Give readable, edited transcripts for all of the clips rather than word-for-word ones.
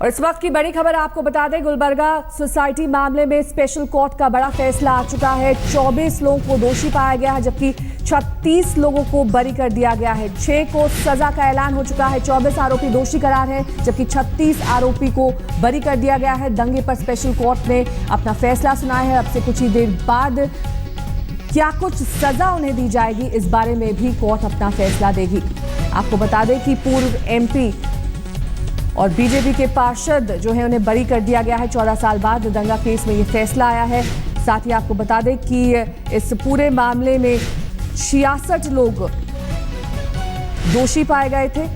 और इस वक्त की बड़ी खबर आपको बता दें, गुलबर्गा सोसाइटी मामले में स्पेशल कोर्ट का बड़ा फैसला आ चुका है। 24 लोगों को दोषी पाया गया है, जबकि 36 लोगों को बरी कर दिया गया है। 6 को सजा का ऐलान हो चुका है। 24 आरोपी दोषी करार है, जबकि 36 आरोपी को बरी कर दिया गया है। दंगे पर स्पेशल कोर्ट ने अपना फैसला सुनाया है। अब से कुछ ही देर बाद क्या कुछ सजा उन्हें दी जाएगी, इस बारे में भी कोर्ट अपना फैसला देगी। आपको बता दें कि पूर्व एमपी और बीजेपी के पार्षद जो है उन्हें बरी कर दिया गया है। 14 साल बाद दंगा केस में ये फैसला आया है। साथ ही आपको बता दें कि इस पूरे मामले में 66 लोग दोषी पाए गए थे,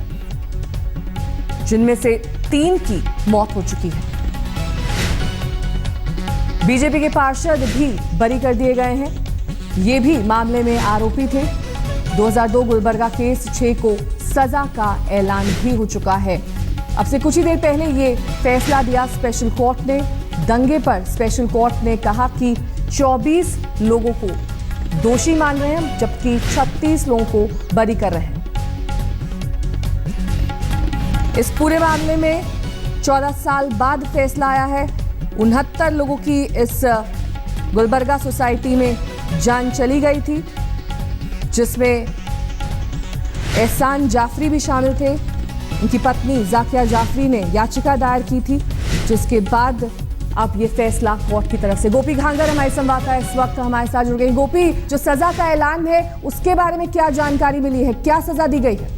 जिनमें से 3 की मौत हो चुकी है। बीजेपी के पार्षद भी बरी कर दिए गए हैं। ये भी मामले में आरोपी थे। 2002 गुलबर्गा केस 6 को सजा का ऐलान भी हो चुका है। अब से कुछ ही देर पहले ये फैसला दिया स्पेशल कोर्ट ने। दंगे पर स्पेशल कोर्ट ने कहा कि 24 लोगों को दोषी मान रहे हैं, जबकि 36 लोगों को बरी कर रहे हैं। इस पूरे मामले में 14 साल बाद फैसला आया है। 69 लोगों की इस गुलबर्गा सोसाइटी में जान चली गई थी, जिसमें एहसान जाफरी भी शामिल थे। उनकी पत्नी जाकिया जाफरी ने याचिका दायर की थी, जिसके बाद अब ये फैसला कोर्ट की तरफ से। गोपी घांगर हमारे संवाददाता इस वक्त हमारे साथ जुड़ गई। गोपी, जो सजा का ऐलान है उसके बारे में क्या जानकारी मिली है, क्या सजा दी गई है?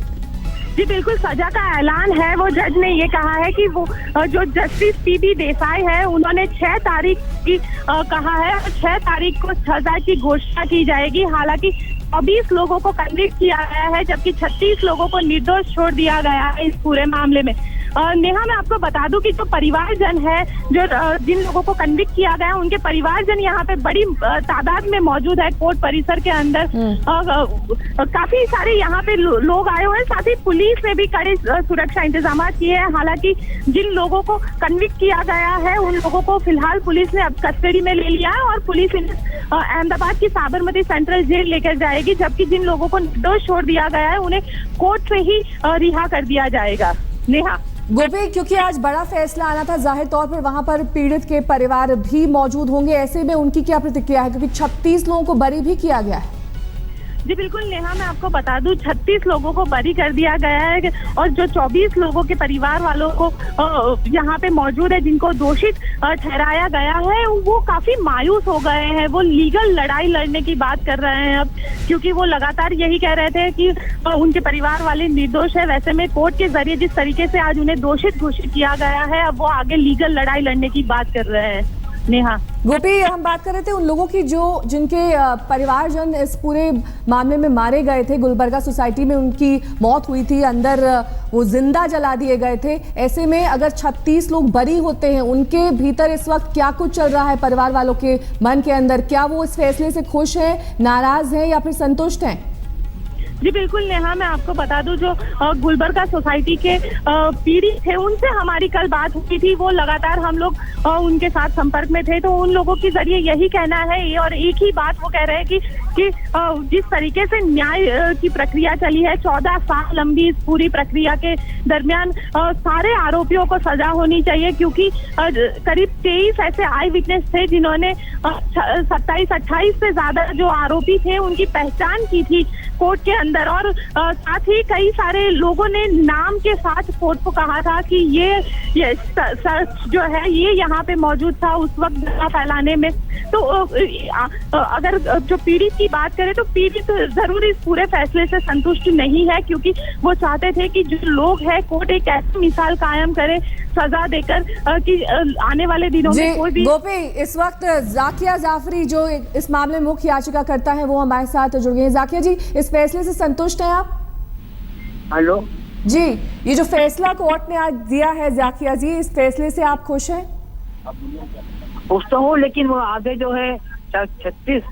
जी बिल्कुल, सजा का ऐलान है। वो जज ने ये कहा है कि वो जो जस्टिस पीबी देसाई है, उन्होंने 6 तारीख की कहा है, 6 तारीख को सजा की घोषणा की जाएगी। हालांकि 24 लोगों को कन्विक्ट किया गया है, जबकि 36 लोगों को निर्दोष छोड़ दिया गया है इस पूरे मामले में। नेहा, मैं आपको बता दूं कि जो परिवारजन है, जो जिन लोगों को कन्विक्ट किया गया है, उनके परिवारजन यहाँ पे बड़ी तादाद में मौजूद है कोर्ट परिसर के अंदर। काफी सारे यहाँ पे लोग आए हुए हैं। साथ ही पुलिस ने भी कड़े सुरक्षा इंतजाम किए हैं। हालांकि जिन लोगों को कन्विक्ट किया गया है, उन लोगों को फिलहाल पुलिस ने अब कस्टडी में ले लिया है और पुलिस अहमदाबाद की साबरमती सेंट्रल जेल लेकर जाएगी। जबकि जिन लोगों को निर्दोष छोड़ दिया गया है, उन्हें कोर्ट से ही रिहा कर दिया जाएगा। नेहा। गोपी, क्योंकि आज बड़ा फैसला आना था, जाहिर तौर पर वहां पर पीड़ित के परिवार भी मौजूद होंगे। ऐसे में उनकी क्या प्रतिक्रिया है, क्योंकि 36 लोगों को बरी भी किया गया है? जी बिल्कुल नेहा, मैं आपको बता दूं 36 लोगों को बरी कर दिया गया है और जो 24 लोगों के परिवार वालों को यहाँ पे मौजूद है, जिनको दोषित ठहराया गया है, वो काफी मायूस हो गए हैं। वो लीगल लड़ाई लड़ने की बात कर रहे हैं अब, क्योंकि वो लगातार यही कह रहे थे कि उनके परिवार वाले निर्दोष है। वैसे में कोर्ट के जरिए जिस तरीके से आज उन्हें दोषित घोषित किया गया है, अब वो आगे लीगल लड़ाई लड़ने की बात कर रहे हैं। नेहा। गोपी, हम बात कर रहे थे उन लोगों की जिनके परिवारजन इस पूरे मामले में मारे गए थे। गुलबर्गा सोसाइटी में उनकी मौत हुई थी, अंदर वो जिंदा जला दिए गए थे। ऐसे में अगर 36 लोग बरी होते हैं, उनके भीतर इस वक्त क्या कुछ चल रहा है परिवार वालों के मन के अंदर? क्या वो इस फैसले से खुश हैं, नाराज हैं या फिर संतुष्ट हैं? जी बिल्कुल नेहा, मैं आपको बता दूं जो गुलबर्गा सोसाइटी के पीड़ित थे, उनसे हमारी कल बात हुई थी। वो लगातार हम लोग उनके साथ संपर्क में थे, तो उन लोगों के जरिए यही कहना है और एक ही बात वो कह रहे हैं कि जिस तरीके से न्याय की प्रक्रिया चली है, 14 साल लंबी इस पूरी प्रक्रिया के दरमियान सारे आरोपियों को सजा होनी चाहिए, क्योंकि करीब 23 ऐसे आई विटनेस थे जिन्होंने 27-28 से ज्यादा जो आरोपी थे उनकी पहचान की थी कोर्ट के अंदर। और साथ ही कई सारे लोगों ने नाम के साथ कोर्ट को कहा था कि ये सच जो है ये यहाँ पे मौजूद था उस वक्त दंगा फैलाने में। तो अगर जो पीड़ित की बात करें तो पीड़ित जरूर इस पूरे फैसले से संतुष्ट नहीं है, क्योंकि वो चाहते थे कि जो लोग हैं कोर्ट एक ऐसी मिसाल कायम करे सजा देकर कि आने वाले दिनों में कोई भी। गोपी, इस वक्त जाकिया जाफरी जो इस मामले में मुख्य याचिका करता है, वो हमारे साथ जुड़ गए हैं। जाकिया जी, इस फैसले से संतुष्ट हैं आप? हेलो जी, ये जो फैसला कोर्ट ने आज दिया है, जाकिया जी, इस फैसले से आप खुश हैं? खुश तो हूँ, लेकिन वो आगे जो है 36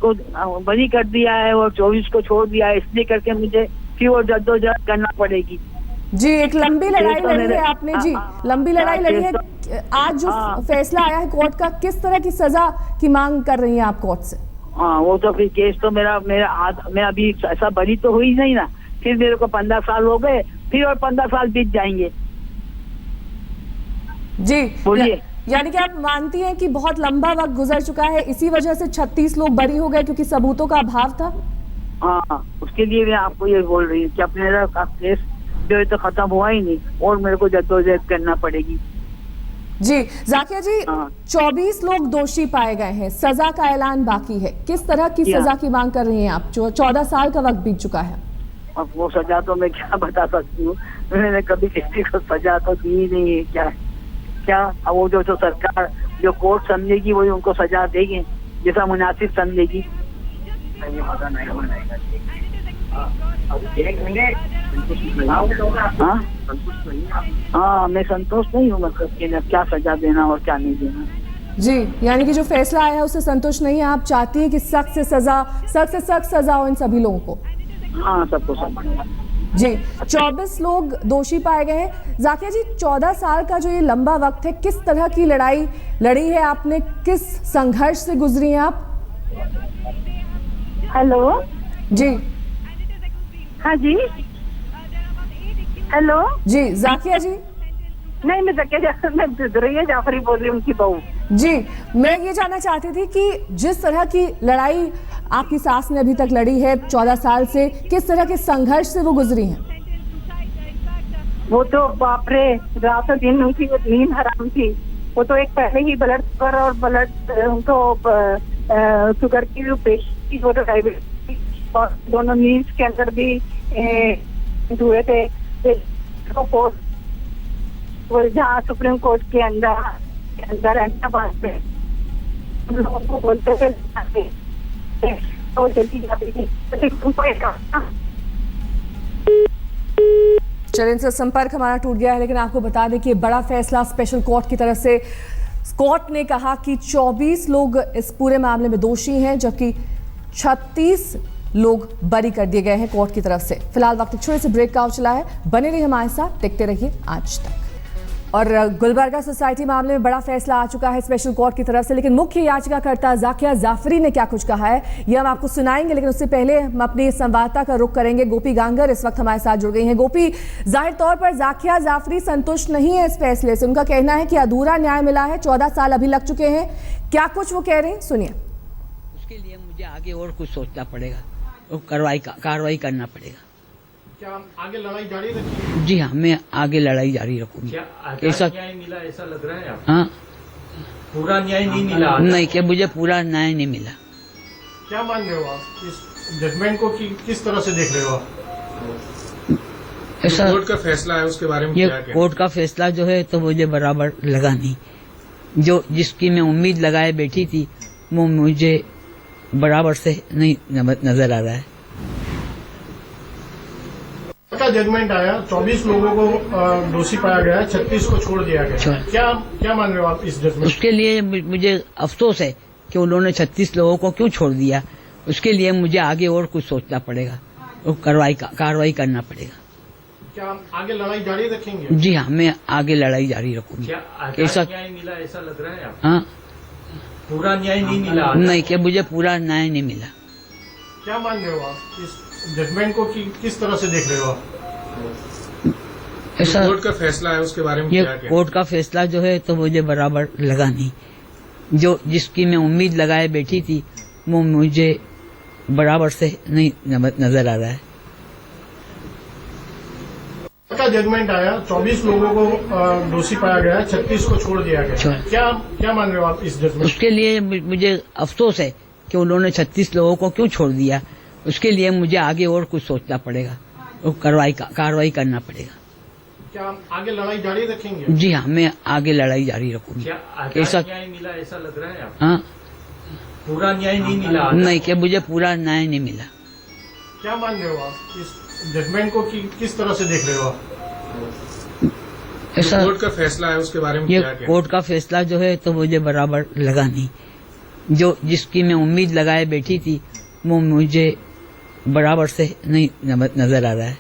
को बरी कर दिया है और 24 को छोड़ दिया है, इसलिए करके मुझे फिर वो जद्दोजहद करना पड़ेगी। जी, एक लंबी लड़ाई लड़ी है आपने। जी, लंबी लड़ाई लड़ी है। आज जो फैसला आया है कोर्ट का, किस तरह की सजा की मांग कर रही हैं आप कोर्ट से? हाँ, वो तो फिर केस तो मैं अभी ऐसा बरी तो हुई नहीं ना, फिर मेरे को 15 साल हो गए, फिर और 15 साल बीत जाएंगे। जी बोलिए। यानी कि आप मानती हैं कि बहुत लंबा वक्त गुजर चुका है, इसी वजह से 36 लोग बरी हो गए क्योंकि सबूतों का अभाव था। हाँ, उसके लिए मैं आपको ये बोल रही हूँ कि अपने केस जो है तो खत्म हुआ ही नहीं और मेरे को जद्दोजहद करना पड़ेगी। जी जाकिया जी, हाँ। 24 लोग दोषी पाए गए हैं, सजा का ऐलान बाकी है। किस तरह की क्या? सजा की मांग कर रही हैं आप? जो 14 साल का वक्त बीत चुका है। अब वो सजा तो मैं क्या बता सकती हूँ, मैंने कभी किसी को सजा तो दी ही नहीं है। क्या अब वो जो सरकार जो कोर्ट समझेगी वही उनको सजा देगी, जैसा मुनासिब समझेगी। हाँ, मैं संतुष्ट नहीं हूँ, मतलब कि क्या सजा देना और क्या नहीं देना। जी, यानी कि जो फैसला आया है उससे संतुष्ट नहीं है, आप चाहती हैं कि सख्त से सख्त सजा हो इन सभी लोगों को। हाँ, सबको समझ। जी, 24 लोग दोषी पाए गए हैं। जाकिया जी, 14 साल का जो ये लंबा वक्त है, किस तरह की लड़ाई लड़ी है आपने, किस संघर्ष से गुजरी हैं आप? हेलो जी हाँ जी, हेलो जी जाकिया जी। नहीं, मैं दुरैया जाफरी बोल रही हूँ, उनकी बहू। जी, मैं ये जानना चाहती थी कि जिस तरह की लड़ाई आपकी सास ने अभी तक लड़ी है 14 साल से, किस तरह के संघर्ष से वो गुजरी हैं? वो तो बाप रे, रात और दिन उनकी वो नींद हराम थी। वो तो एक पहले ही ब्लड शुगर और उनको शुगर की जो पेशेंट, वो तो डायबिटीज और दोनों नींद के अंदर भी हुए थे। वो जहाँ सुप्रीम कोर्ट के अंदर अहमदाबाद में हम लोगों को बोलते थे तो जल्दी जाती थी। चलिए, इनसे संपर्क हमारा टूट गया है, लेकिन आपको बता दें कि बड़ा फैसला स्पेशल कोर्ट की तरफ से। कोर्ट ने कहा कि 24 लोग इस पूरे मामले में दोषी हैं, जबकि 36 लोग बरी कर दिए गए हैं कोर्ट की तरफ से। फिलहाल वक्त छोटे से ब्रेक का चला है, बने रहिए हमारे साथ, देखते रहिए आज तक। और गुलबर्गा सोसाइटी मामले में बड़ा फैसला आ चुका है स्पेशल कोर्ट की तरफ से, लेकिन मुख्य याचिकाकर्ता जाकिया जाफरी ने क्या कुछ कहा है ये हम आपको सुनाएंगे, लेकिन उससे पहले हम अपनी संवाददाता का रुख करेंगे। गोपी गांगर इस वक्त हमारे साथ जुड़ गई हैं। गोपी, जाहिर तौर पर जाकिया जाफरी संतुष्ट नहीं है इस फैसले से, उनका कहना है कि अधूरा न्याय मिला है, 14 साल अभी लग चुके हैं। क्या कुछ वो कह रहे हैं, सुनिए। उसके लिए मुझे आगे और कुछ सोचना पड़ेगा और कार्रवाई करना पड़ेगा। क्या आगे लड़ाई जारी रखिए? जी हाँ, मैं आगे लड़ाई जारी रखूंगी। क्या ऐसा न्याय मिला ऐसा लग रहा है आपको? हाँ, पूरा न्याय नहीं मिला? नहीं, क्या मुझे पूरा न्याय नहीं मिला। क्या मान रहे हो आप इस जजमेंट को, किस तरह से देख रहे हो आप? ऐसा कोर्ट का फैसला है उसके बारे में ये क्या कहना? कोर्ट का फैसला जो है तो मुझे बराबर लगा नहीं। जो जिसकी मैं उम्मीद लगाए बैठी थी वो मुझे बराबर से नहीं नजर आ रहा है। का जजमेंट आया, 24 लोगों को दोषी पाया गया है, 36 को छोड़ दिया गया। क्या मान रहे हो आप इस जजमेंट? उसके लिए मुझे अफसोस है कि उन्होंने 36 लोगों को क्यों छोड़ दिया। उसके लिए मुझे आगे और कुछ सोचना पड़ेगा और कार्रवाई करना पड़ेगा। क्या आगे लड़ाई जारी रखेंगे? जी हाँ, मैं आगे लड़ाई जारी रखूंगी। क्या ऐसा न्याय मिला ऐसा लग रहा है आपको? हाँ, पूरा न्याय नहीं मिला? नहीं, क्या मुझे पूरा न्याय नहीं मिला। क्या मान रहे हो आप इस जजमेंट को, किस तरह से देख रहे हो आप? ऐसा कोर्ट का फैसला है उसके बारे में ये क्या कहना? कोर्ट का फैसला जो है तो मुझे बराबर लगा नहीं। जो जिसकी मैं उम्मीद लगाए बैठी थी वो मुझे बराबर से नहीं नजर आ रहा है। का जजमेंट आया, 24 लोगों को दोषी पाया गया है, 36 को छोड़ दिया गया। क्या मान रहे हो आप इस जजमेंट? उसके लिए मुझे अफसोस है कि उन्होंने 36 लोगों को क्यों छोड़ दिया। उसके लिए मुझे आगे और कुछ सोचना पड़ेगा और कार्रवाई करना पड़ेगा। क्या आगे लड़ाई जारी रखेंगे? जी हाँ, मैं आगे लड़ाई जारी रखूंगी। क्या ऐसा न्याय मिला ऐसा लग रहा है आपको? हाँ, पूरा न्याय नहीं मिला? नहीं, क्या मुझे पूरा न्याय नहीं मिला। क्या मान रहे हो आप इस जजमेंट को, किस तरह से देख रहे हो आप? ऐसा कोर्ट का फैसला है उसके बारे में ये क्या कहना? कोर्ट का फैसला जो है तो मुझे बराबर लगा नहीं। जो जिसकी मैं उम्मीद लगाए बैठी थी वो मुझे बराबर से नहीं नजर आ रहा है।